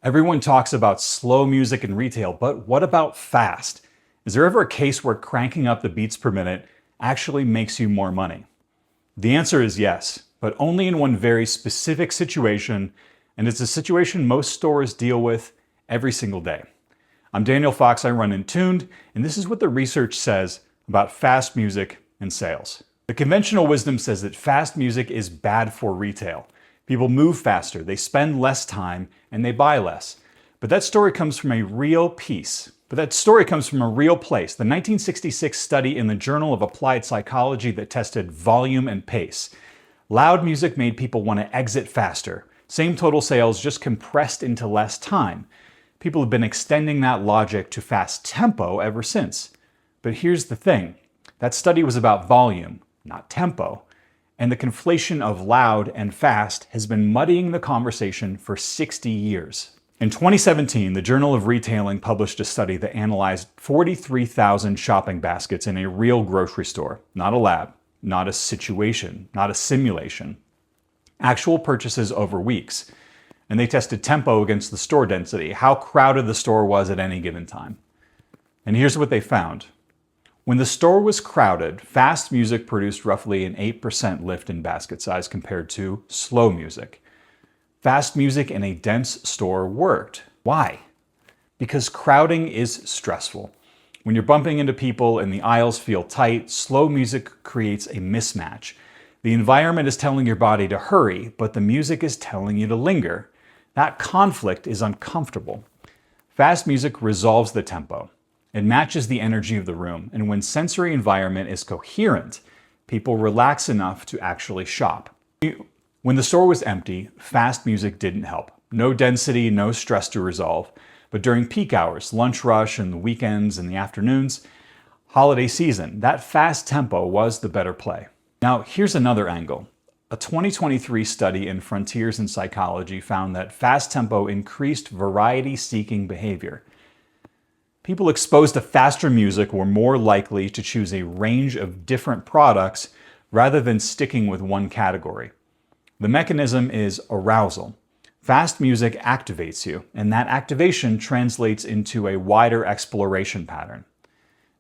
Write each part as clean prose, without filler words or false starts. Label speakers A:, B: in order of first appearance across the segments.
A: Everyone talks about slow music in retail, but what about fast? Is there ever a case where cranking up the beats per minute actually makes you more money? The answer is yes, but only in one very specific situation, and it's a situation most stores deal with every single day. I'm Daniel Fox, I run Entuned, and this is what the research says about fast music and sales. The conventional wisdom says that fast music is bad for retail. People move faster, they spend less time, and they buy less. But that story comes from a real place. The 1966 study in the Journal of Applied Psychology that tested volume and pace. Loud music made people want to exit faster. Same total sales, just compressed into less time. People have been extending that logic to fast tempo ever since. But here's the thing. That study was about volume, not tempo. And the conflation of loud and fast has been muddying the conversation for 60 years. In 2017, the Journal of Retailing published a study that analyzed 43,000 shopping baskets in a real grocery store, not a lab, not a situation, not a simulation. Actual purchases over weeks. And they tested tempo against the store density, how crowded the store was at any given time. And here's what they found. When the store was crowded, fast music produced roughly an 8% lift in basket size compared to slow music. Fast music in a dense store worked. Why? Because crowding is stressful. When you're bumping into people and the aisles feel tight, slow music creates a mismatch. The environment is telling your body to hurry, but the music is telling you to linger. That conflict is uncomfortable. Fast music resolves the tempo. It matches the energy of the room, and when sensory environment is coherent, people relax enough to actually shop. When the store was empty, fast music didn't help. No density, no stress to resolve. But during peak hours, lunch rush and the weekends and the afternoons, holiday season, that fast tempo was the better play. Now, here's another angle. A 2023 study in Frontiers in Psychology found that fast tempo increased variety-seeking behavior. People exposed to faster music were more likely to choose a range of different products rather than sticking with one category. The mechanism is arousal. Fast music activates you, and that activation translates into a wider exploration pattern.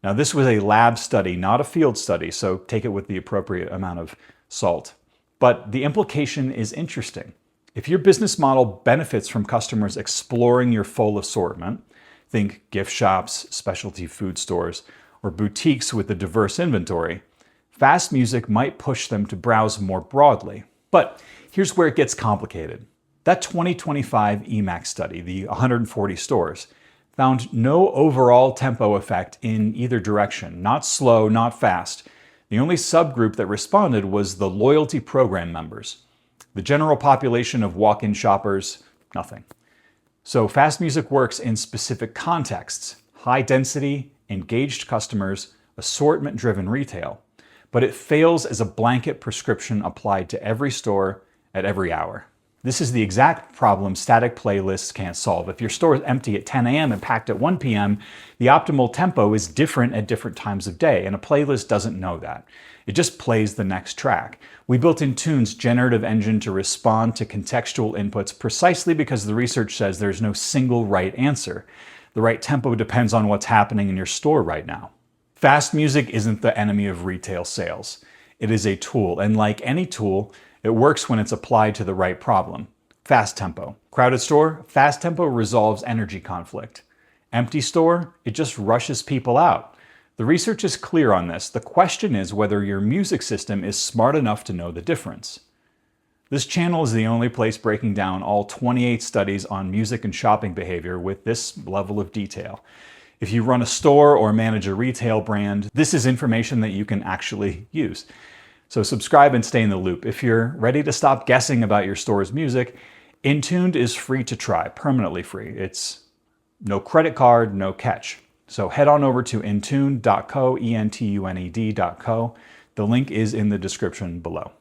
A: Now, this was a lab study, not a field study, so take it with the appropriate amount of salt. But the implication is interesting. If your business model benefits from customers exploring your full assortment, think gift shops, specialty food stores, or boutiques with a diverse inventory, fast music might push them to browse more broadly. But here's where it gets complicated. That 2025 EMAX study, the 140 stores, found no overall tempo effect in either direction, not slow, not fast. The only subgroup that responded was the loyalty program members. The general population of walk-in shoppers, nothing. So fast music works in specific contexts, high density, engaged customers, assortment-driven retail, but it fails as a blanket prescription applied to every store at every hour. This is the exact problem static playlists can't solve. If your store is empty at 10 a.m. and packed at 1 p.m., the optimal tempo is different at different times of day, and a playlist doesn't know that. It just plays the next track. We built Entuned's generative engine to respond to contextual inputs precisely because the research says there's no single right answer. The right tempo depends on what's happening in your store right now. Fast music isn't the enemy of retail sales. It is a tool, and like any tool, it works when it's applied to the right problem. Fast tempo. Crowded store, fast tempo resolves energy conflict. Empty store, it just rushes people out. The research is clear on this. The question is whether your music system is smart enough to know the difference. This channel is the only place breaking down all 28 studies on music and shopping behavior with this level of detail. If you run a store or manage a retail brand, this is information that you can actually use. So subscribe and stay in the loop. If you're ready to stop guessing about your store's music, Entuned is free to try, permanently free. It's no credit card, no catch. So head on over to entuned.co, entuned.co. The link is in the description below.